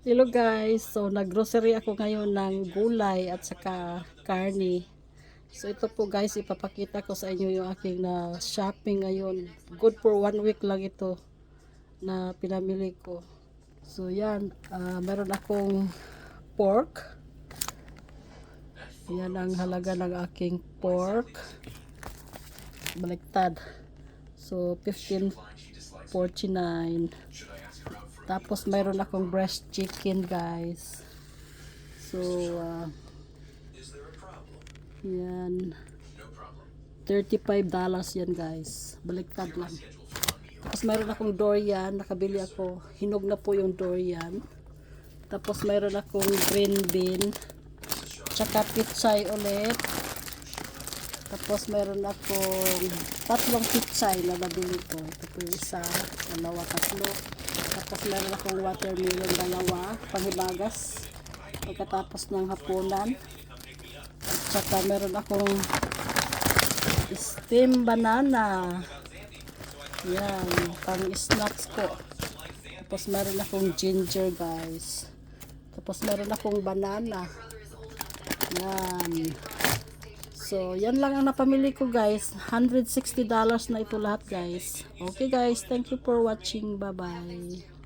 Hello guys, so naggrocery ako ngayon ng gulay at saka karne. So ito po guys, ipapakita ko sa inyo yung aking na shopping ngayon. Good for 1 week lang ito na pinamili ko. So yan, meron akong pork. Yan ang halaga ng aking pork. Baliktad. So 15.49. Tapos mayroon akong breast chicken guys. So yan, $35 yan guys. Baliktad lang. Tapos mayroon akong durian, nakabili ako. Hinog na po yung durian. Tapos mayroon akong green bean, tsaka pitsay ulit. Tapos mayroon akong tatlong pitsay na nabili ko. Ito po yung isa, dalawa, tatlo. Tapos meron akong watermelon, dalawa, panghibagas pagkatapos ng hapunan. At saka meron akong steam banana. Yan, pang snacks ko. Tapos meron akong ginger guys. Tapos meron akong banana. Yan. So, yan lang ang napamili ko guys. $160 na ito lahat guys. Okay guys, thank you for watching. Bye bye.